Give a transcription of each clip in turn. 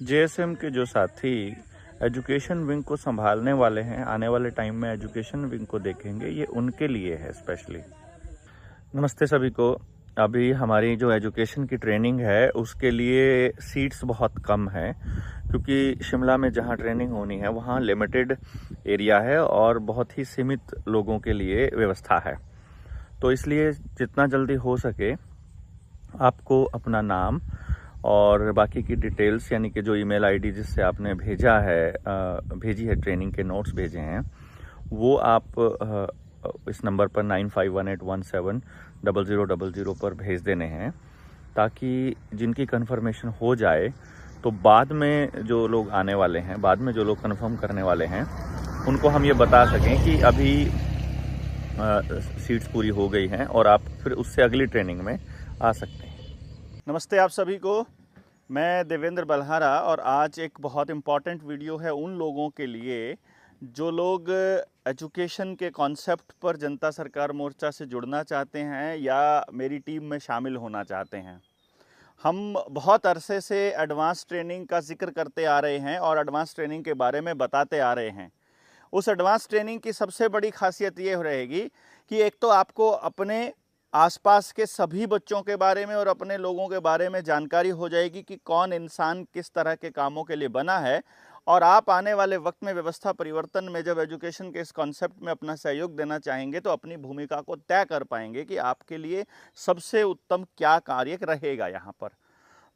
JSM के जो साथी एजुकेशन विंग को संभालने वाले हैं, आने वाले टाइम में एजुकेशन विंग को देखेंगे, ये उनके लिए है स्पेशली। नमस्ते सभी को। अभी हमारी जो एजुकेशन की ट्रेनिंग है उसके लिए सीट्स बहुत कम है, क्योंकि शिमला में जहाँ ट्रेनिंग होनी है वहाँ लिमिटेड एरिया है और बहुत ही सीमित लोगों के लिए व्यवस्था है। तो इसलिए जितना जल्दी हो सके आपको अपना नाम और बाकी की डिटेल्स, यानी कि जो ईमेल आईडी जिससे आपने भेजी है ट्रेनिंग के नोट्स भेजे हैं, वो आप इस नंबर पर 9518170000 पर भेज देने हैं, ताकि जिनकी कंफर्मेशन हो जाए तो बाद में जो लोग आने वाले हैं, बाद में जो लोग कंफर्म करने वाले हैं, उनको हम ये बता सकें कि अभी सीट्स पूरी हो गई हैं और आप फिर उससे अगली ट्रेनिंग में आ सकते हैं। नमस्ते आप सभी को, मैं देवेंद्र बल्हारा और आज एक बहुत इम्पॉर्टेंट वीडियो है उन लोगों के लिए जो लोग एजुकेशन के कॉन्सेप्ट पर जनता सरकार मोर्चा से जुड़ना चाहते हैं या मेरी टीम में शामिल होना चाहते हैं। हम बहुत अरसे से एडवांस ट्रेनिंग का जिक्र करते आ रहे हैं और एडवांस ट्रेनिंग के बारे में बताते आ रहे हैं। उस एडवांस ट्रेनिंग की सबसे बड़ी खासियत ये रहेगी कि एक तो आपको अपने आसपास के सभी बच्चों के बारे में और अपने लोगों के बारे में जानकारी हो जाएगी कि कौन इंसान किस तरह के कामों के लिए बना है, और आप आने वाले वक्त में व्यवस्था परिवर्तन में जब एजुकेशन के इस कॉन्सेप्ट में अपना सहयोग देना चाहेंगे तो अपनी भूमिका को तय कर पाएंगे कि आपके लिए सबसे उत्तम क्या कार्य रहेगा यहाँ पर।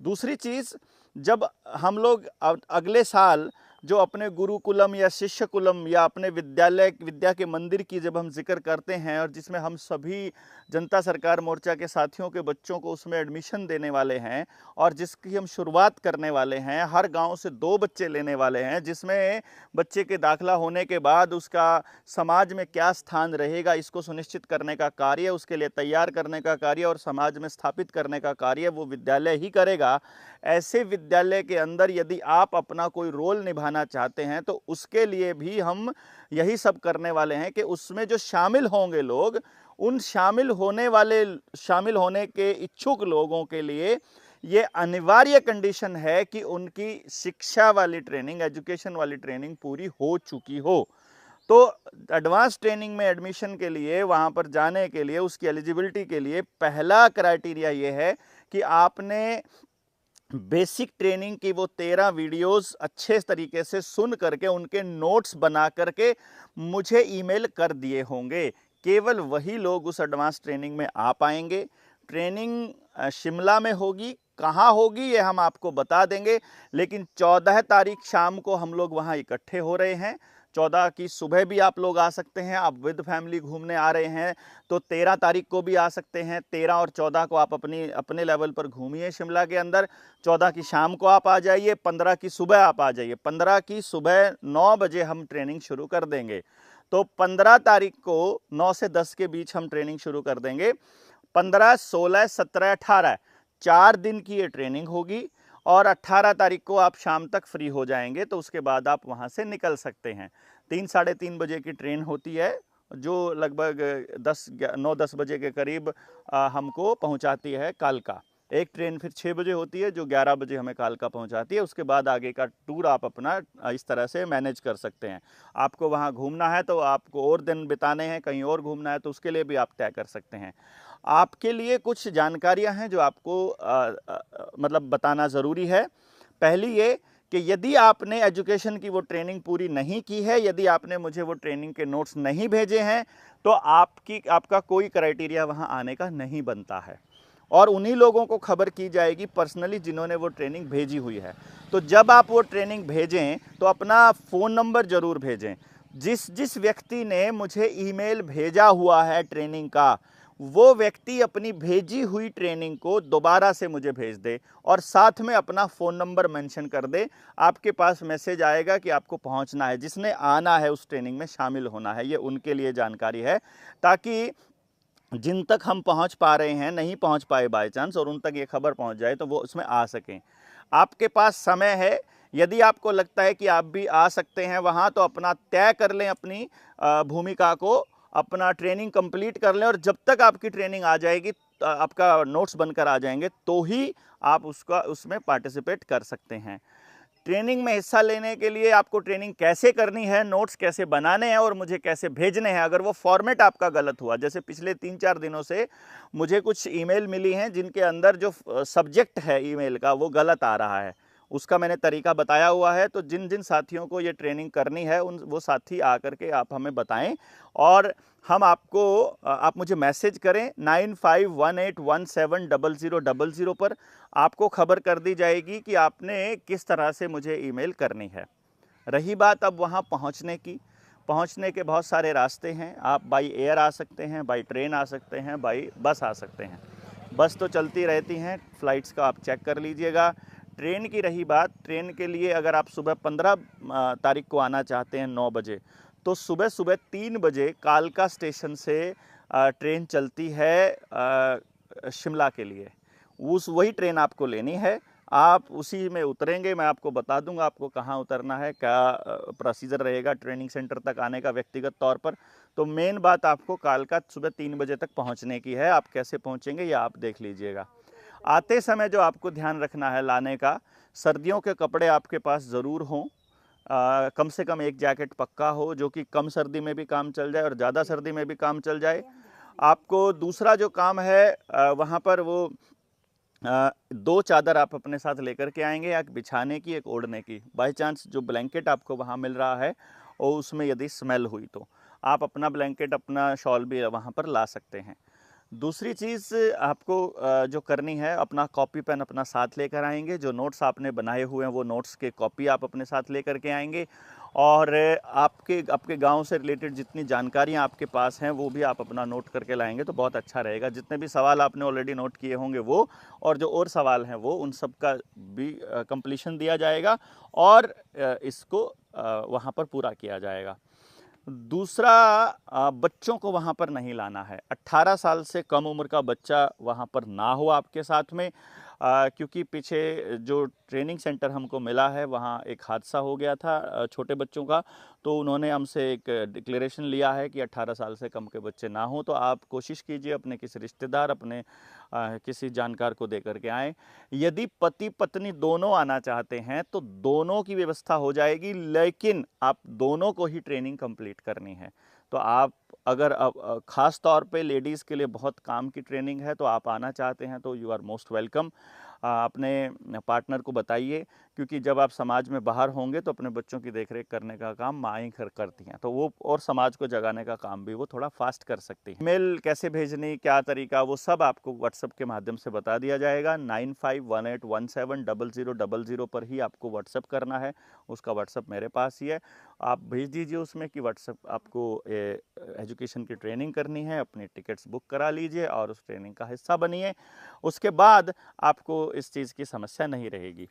दूसरी चीज़, जब हम लोग अगले साल जो अपने गुरुकुलम या शिष्यकुलम या अपने विद्या के मंदिर की जब हम जिक्र करते हैं और जिसमें हम सभी जनता सरकार मोर्चा के साथियों के बच्चों को उसमें एडमिशन देने वाले हैं और जिसकी हम शुरुआत करने वाले हैं, हर गांव से 2 बच्चे लेने वाले हैं, जिसमें बच्चे के दाखला होने के बाद उसका समाज में क्या स्थान रहेगा इसको सुनिश्चित करने का कार्य, उसके लिए तैयार करने का कार्य और समाज में स्थापित करने का कार्य वो विद्यालय ही करेगा। ऐसे विद्यालय के अंदर यदि आप अपना कोई रोल निभाना चाहते हैं तो उसके लिए भी हम यही सब करने वाले हैं कि उसमें जो शामिल होंगे लोग, उन शामिल होने के इच्छुक लोगों के लिए ये अनिवार्य कंडीशन है कि उनकी शिक्षा वाली ट्रेनिंग, एजुकेशन वाली ट्रेनिंग पूरी हो चुकी हो। तो एडवांस ट्रेनिंग में एडमिशन के लिए, वहाँ पर जाने के लिए, उसकी एलिजिबिलिटी के लिए पहला क्राइटेरिया ये है कि आपने बेसिक ट्रेनिंग की वो 13 वीडियोस अच्छे तरीके से सुन करके उनके नोट्स बना करके मुझे ईमेल कर दिए होंगे। केवल वही लोग उस एडवांस ट्रेनिंग में आ पाएंगे। ट्रेनिंग शिमला में होगी, कहाँ होगी ये हम आपको बता देंगे, लेकिन 14 तारीख शाम को हम लोग वहाँ इकट्ठे हो रहे हैं। 14 की सुबह भी आप लोग आ सकते हैं, आप विद फैमिली घूमने आ रहे हैं तो 13 तारीख को भी आ सकते हैं। 13 और 14 को आप अपने लेवल पर घूमिए शिमला के अंदर। 14 की शाम को आप आ जाइए, 15 की सुबह आप आ जाइए। 15 की सुबह 9 बजे हम ट्रेनिंग शुरू कर देंगे। तो 15 तारीख को 9 से 10 के बीच हम ट्रेनिंग शुरू कर देंगे। 15, 16, 17, 18 4 दिन की ये ट्रेनिंग होगी और 18 तारीख को आप शाम तक फ्री हो जाएंगे, तो उसके बाद आप वहाँ से निकल सकते हैं। 3, साढ़े 3 बजे की ट्रेन होती है जो लगभग 9-10 बजे के करीब हमको पहुँचाती है कालका। एक ट्रेन फिर 6 बजे होती है जो 11 बजे हमें कालका पहुंचाती है। उसके बाद आगे का टूर आप अपना इस तरह से मैनेज कर सकते हैं। आपको वहां घूमना है तो आपको और दिन बिताने हैं, कहीं और घूमना है तो उसके लिए भी आप तय कर सकते हैं। आपके लिए कुछ जानकारियां हैं जो आपको मतलब बताना ज़रूरी है। पहली ये कि यदि आपने एजुकेशन की वो ट्रेनिंग पूरी नहीं की है, यदि आपने मुझे वो ट्रेनिंग के नोट्स नहीं भेजे हैं, तो आपका कोई क्राइटेरिया वहाँ आने का नहीं बनता है और उन्हीं लोगों को खबर की जाएगी पर्सनली जिन्होंने वो ट्रेनिंग भेजी हुई है। तो जब आप वो ट्रेनिंग भेजें तो अपना फ़ोन नंबर ज़रूर भेजें। जिस व्यक्ति ने मुझे ईमेल भेजा हुआ है ट्रेनिंग का, वो व्यक्ति अपनी भेजी हुई ट्रेनिंग को दोबारा से मुझे भेज दे और साथ में अपना फ़ोन नंबर मेंशन कर दे। आपके पास मैसेज आएगा कि आपको पहुंचना है, जिसने आना है उस ट्रेनिंग में शामिल होना है। ये उनके लिए जानकारी है, ताकि जिन तक हम पहुंच पा रहे हैं, नहीं पहुंच पाए बाय चांस, और उन तक ये खबर पहुंच जाए तो वो उसमें आ सकें। आपके पास समय है, यदि आपको लगता है कि आप भी आ सकते हैं वहां, तो अपना तय कर लें अपनी भूमिका को, अपना ट्रेनिंग कंप्लीट कर लें और जब तक आपकी ट्रेनिंग आ जाएगी, आपका नोट्स बनकर आ जाएंगे, तो ही आप उसमें पार्टिसिपेट कर सकते हैं। ट्रेनिंग में हिस्सा लेने के लिए आपको ट्रेनिंग कैसे करनी है, नोट्स कैसे बनाने हैं और मुझे कैसे भेजने हैं, अगर वो फॉर्मेट आपका गलत हुआ, जैसे पिछले 3-4 दिनों से मुझे कुछ ईमेल मिली हैं जिनके अंदर जो सब्जेक्ट है ईमेल का वो गलत आ रहा है, उसका मैंने तरीका बताया हुआ है। तो जिन जिन साथियों को ये ट्रेनिंग करनी है वो साथी आकर के आप हमें बताएं और हम आपको आप मुझे मैसेज करें 9518170000 पर, आपको खबर कर दी जाएगी कि आपने किस तरह से मुझे ईमेल करनी है। रही बात अब वहाँ पहुँचने की, पहुँचने के बहुत सारे रास्ते हैं। आप बाई एयर आ सकते हैं, बाई ट्रेन आ सकते हैं, बाई बस आ सकते हैं। बस तो चलती रहती हैं, फ़्लाइट्स का आप चेक कर लीजिएगा। ट्रेन की रही बात, ट्रेन के लिए अगर आप सुबह 15 तारीख को आना चाहते हैं 9 बजे, तो सुबह सुबह 3 बजे कालका स्टेशन से ट्रेन चलती है शिमला के लिए। वही ट्रेन आपको लेनी है, आप उसी में उतरेंगे। मैं आपको बता दूंगा आपको कहाँ उतरना है, क्या प्रोसीजर रहेगा ट्रेनिंग सेंटर तक आने का व्यक्तिगत तौर पर। तो मेन बात आपको कालका सुबह 3 बजे तक पहुँचने की है। आप कैसे पहुँचेंगे ये आप देख लीजिएगा। आते समय जो आपको ध्यान रखना है लाने का, सर्दियों के कपड़े आपके पास ज़रूर हों। कम से कम एक जैकेट पक्का हो जो कि कम सर्दी में भी काम चल जाए और ज़्यादा सर्दी में भी काम चल जाए। आपको दूसरा जो काम है वहाँ पर वो 2 चादर आप अपने साथ लेकर के आएंगे, एक बिछाने की, एक ओढ़ने की। बाई चांस जो ब्लैंकेट आपको वहाँ मिल रहा है और उसमें यदि स्मेल हुई तो आप अपना ब्लैंकेट, अपना शॉल भी वहाँ पर ला सकते हैं। दूसरी चीज़ आपको जो करनी है, अपना कॉपी पेन अपना साथ लेकर आएंगे। जो नोट्स आपने बनाए हुए हैं वो नोट्स के कॉपी आप अपने साथ लेकर के आएंगे और आपके गांव से रिलेटेड जितनी जानकारियां आपके पास हैं वो भी आप अपना नोट करके लाएंगे तो बहुत अच्छा रहेगा। जितने भी सवाल आपने ऑलरेडी नोट किए होंगे वो, और जो और सवाल हैं वो, उन सब का भी कंप्लीशन दिया जाएगा और इसको वहाँ पर पूरा किया जाएगा। दूसरा, बच्चों को वहाँ पर नहीं लाना है। 18 साल से कम उम्र का बच्चा वहाँ पर ना हो आपके साथ में, क्योंकि पीछे जो ट्रेनिंग सेंटर हमको मिला है वहाँ एक हादसा हो गया था छोटे बच्चों का, तो उन्होंने हमसे एक डिक्लेरेशन लिया है कि 18 साल से कम के बच्चे ना हो। तो आप कोशिश कीजिए अपने किसी रिश्तेदार, अपने किसी जानकार को दे करके आएँ। यदि पति पत्नी दोनों आना चाहते हैं तो दोनों की व्यवस्था हो जाएगी, लेकिन आप दोनों को ही ट्रेनिंग कंप्लीट करनी है। तो आप अगर ख़ास तौर पे लेडीज़ के लिए बहुत काम की ट्रेनिंग है तो आप आना चाहते हैं तो यू आर मोस्ट वेलकम। अपने पार्टनर को बताइए, क्योंकि जब आप समाज में बाहर होंगे तो अपने बच्चों की देखरेख करने का काम माएँ करती हैं, तो वो और समाज को जगाने का काम भी वो थोड़ा फास्ट कर सकती हैं। ईमेल कैसे भेजनी, क्या तरीका, वो सब आपको व्हाट्सएप के माध्यम से बता दिया जाएगा। 9518170000 पर ही आपको व्हाट्सएप करना है। उसका व्हाट्सएप मेरे पास ही है, आप भेज दीजिए उसमें कि व्हाट्सएप आपको एजुकेशन की ट्रेनिंग करनी है। अपनी टिकट्स बुक करा लीजिए और उस ट्रेनिंग का हिस्सा बनिए। उसके बाद आपको इस चीज़ की समस्या नहीं रहेगी।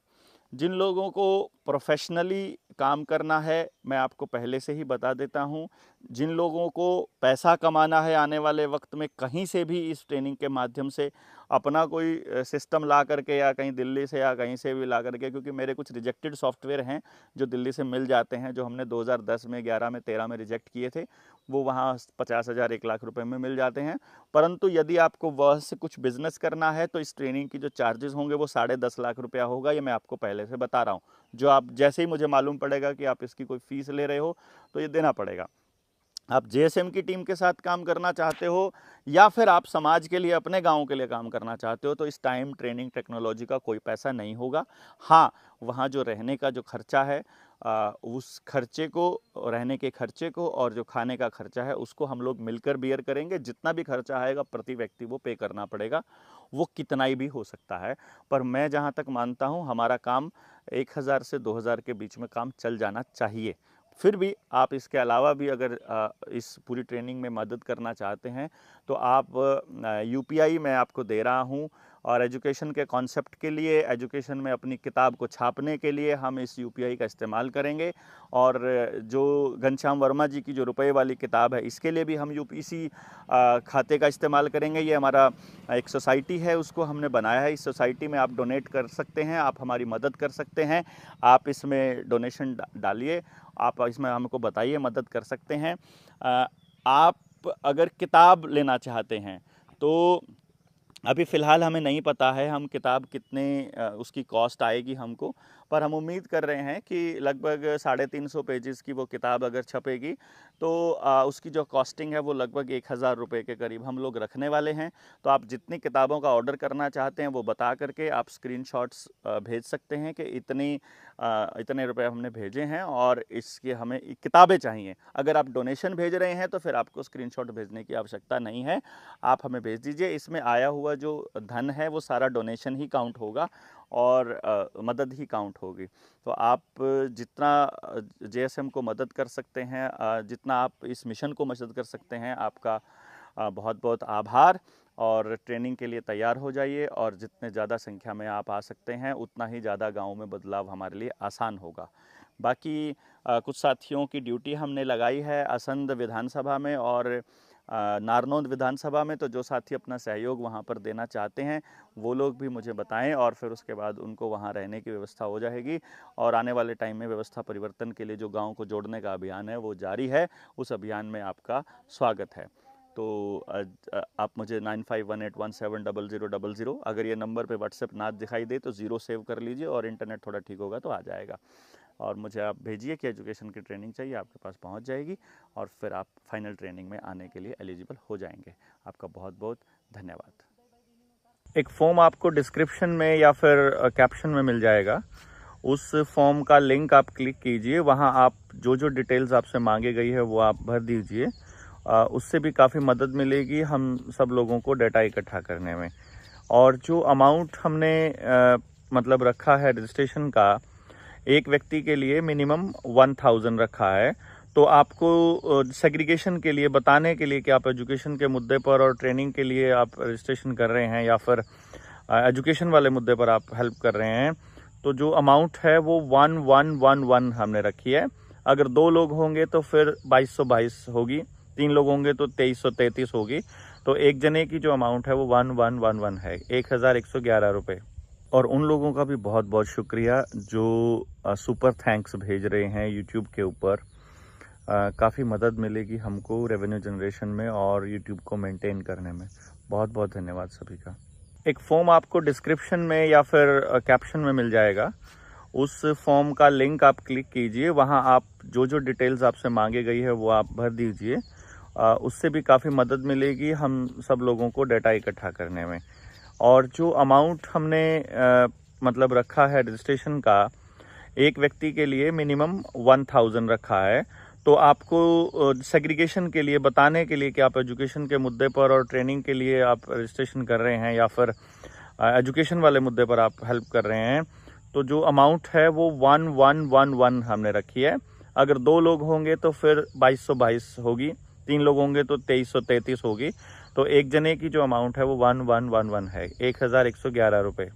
जिन लोगों को प्रोफेशनली काम करना है, मैं आपको पहले से ही बता देता हूं, जिन लोगों को पैसा कमाना है आने वाले वक्त में कहीं से भी इस ट्रेनिंग के माध्यम से, अपना कोई सिस्टम ला करके या कहीं दिल्ली से या कहीं से भी ला करके, क्योंकि मेरे कुछ रिजेक्टेड सॉफ्टवेयर हैं जो दिल्ली से मिल जाते हैं, जो हमने 2010 में, 11 में, 13 में रिजेक्ट किए थे, वो वहाँ 50,000 1 लाख रुपए में मिल जाते हैं। परंतु यदि आपको वह से कुछ बिजनेस करना है तो इस ट्रेनिंग की जो चार्जेस होंगे वो 10.5 लाख रुपया होगा। ये मैं आपको पहले से बता रहा हूँ। जो आप जैसे ही मुझे मालूम पड़ेगा कि आप इसकी कोई फीस ले रहे हो तो ये देना पड़ेगा। आप जेएसएम की टीम के साथ काम करना चाहते हो या फिर आप समाज के लिए, अपने गांव के लिए काम करना चाहते हो तो इस टाइम ट्रेनिंग टेक्नोलॉजी का कोई पैसा नहीं होगा। हाँ, वहाँ जो रहने का जो खर्चा है, उस खर्चे को, रहने के खर्चे को और जो खाने का खर्चा है उसको हम लोग मिलकर बियर करेंगे। जितना भी खर्चा आएगा प्रति व्यक्ति वो पे करना पड़ेगा, वो कितना ही भी हो सकता है। पर मैं जहाँ तक मानता हूँ हमारा काम 1000 से 2000 के बीच में काम चल जाना चाहिए। फिर भी आप इसके अलावा भी अगर इस पूरी ट्रेनिंग में मदद करना चाहते हैं तो आप यूपीआई मैं आपको दे रहा हूं, और एजुकेशन के कॉन्सेप्ट के लिए, एजुकेशन में अपनी किताब को छापने के लिए हम इस यूपीआई का इस्तेमाल करेंगे। और जो घनश्याम वर्मा जी की जो रुपए वाली किताब है, इसके लिए भी हम इसी खाते का इस्तेमाल करेंगे। ये हमारा एक सोसाइटी है, उसको हमने बनाया है। इस सोसाइटी में आप डोनेट कर सकते हैं, आप हमारी मदद कर सकते हैं। आप इसमें डोनेशन डालिए, आप इसमें हमको बताइए, मदद कर सकते हैं। आप अगर किताब लेना चाहते हैं तो अभी फ़िलहाल हमें नहीं पता है हम किताब कितने उसकी कॉस्ट आएगी हमको, पर हम उम्मीद कर रहे हैं कि लगभग 350 पेजेस की वो किताब अगर छपेगी तो उसकी जो कॉस्टिंग है वो लगभग 1000 रुपये के करीब हम लोग रखने वाले हैं। तो आप जितनी किताबों का ऑर्डर करना चाहते हैं वो बता करके आप स्क्रीनशॉट्स भेज सकते हैं कि इतने रुपए हमने भेजे हैं और इसके हमें किताबें चाहिए। अगर आप डोनेशन भेज रहे हैं तो फिर आपको स्क्रीनशॉट भेजने की आवश्यकता नहीं है, आप हमें भेज दीजिए। इसमें आया हुआ जो धन है वो सारा डोनेशन ही काउंट होगा और मदद ही काउंट होगी। तो आप जितना JSM को मदद कर सकते हैं, जितना आप इस मिशन को मदद कर सकते हैं, आपका बहुत बहुत आभार। और ट्रेनिंग के लिए तैयार हो जाइए और जितने ज़्यादा संख्या में आप आ सकते हैं उतना ही ज़्यादा गाँव में बदलाव हमारे लिए आसान होगा। बाकी कुछ साथियों की ड्यूटी हमने लगाई है असंध विधानसभा में और नारनौंद विधानसभा में। तो जो साथी अपना सहयोग वहाँ पर देना चाहते हैं वो लोग भी मुझे बताएं और फिर उसके बाद उनको वहाँ रहने की व्यवस्था हो जाएगी। और आने वाले टाइम में व्यवस्था परिवर्तन के लिए जो गांव को जोड़ने का अभियान है वो जारी है, उस अभियान में आपका स्वागत है। तो आप मुझे 9518170000, अगर ये नंबर पे व्हाट्सएप ना दिखाई दे तो 0 सेव कर लीजिए और इंटरनेट थोड़ा ठीक होगा तो आ जाएगा। और मुझे आप भेजिए कि एजुकेशन की ट्रेनिंग चाहिए, आपके पास पहुंच जाएगी और फिर आप फाइनल ट्रेनिंग में आने के लिए एलिजिबल हो जाएंगे। आपका बहुत बहुत धन्यवाद। एक फॉर्म आपको डिस्क्रिप्शन में या फिर कैप्शन में मिल जाएगा, उस फॉर्म का लिंक आप क्लिक कीजिए। वहां आप जो डिटेल्स आपसे मांगी गई है वो आप भर दीजिए। उससे भी काफ़ी मदद मिलेगी हम सब लोगों को डाटा इकट्ठा करने में। और जो अमाउंट हमने मतलब रखा है रजिस्ट्रेशन का, एक व्यक्ति के लिए मिनिमम 1000 रखा है। तो आपको सेग्रीगेशन के लिए बताने के लिए कि आप एजुकेशन के मुद्दे पर और ट्रेनिंग के लिए आप रजिस्ट्रेशन कर रहे हैं या फिर एजुकेशन वाले मुद्दे पर आप हेल्प कर रहे हैं, तो जो अमाउंट है वो 1111 हमने रखी है। अगर 2 लोग होंगे तो फिर 2222 होगी, 3 लोग होंगे तो 2333 होगी। तो एक जने की जो अमाउंट है वो 1111 है, 1111 रुपये। और उन लोगों का भी बहुत बहुत शुक्रिया जो सुपर थैंक्स भेज रहे हैं यूट्यूब के ऊपर। काफ़ी मदद मिलेगी हमको रेवेन्यू जनरेशन में और यूट्यूब को मेंटेन करने में। बहुत बहुत धन्यवाद सभी का। एक फॉर्म आपको डिस्क्रिप्शन में या फिर कैप्शन में मिल जाएगा, उस फॉर्म का लिंक आप क्लिक कीजिए। वहाँ आप जो डिटेल्स आपसे मांगी गई है वो आप भर दीजिए। उससे भी काफ़ी मदद मिलेगी हम सब लोगों को डाटा इकट्ठा करने में। और जो अमाउंट हमने मतलब रखा है रजिस्ट्रेशन का, एक व्यक्ति के लिए मिनिमम 1000 रखा है। तो आपको सेग्रीगेशन के लिए बताने के लिए कि आप एजुकेशन के मुद्दे पर और ट्रेनिंग के लिए आप रजिस्ट्रेशन कर रहे हैं या फिर एजुकेशन वाले मुद्दे पर आप हेल्प कर रहे हैं, तो जो अमाउंट है वो 1111 हमने रखी है। अगर 2 लोग होंगे तो फिर 2222 होगी, 3 लोग होंगे तो 2333 होगी। तो एक जने की जो अमाउंट है वो 1111 है, 1111 रुपये।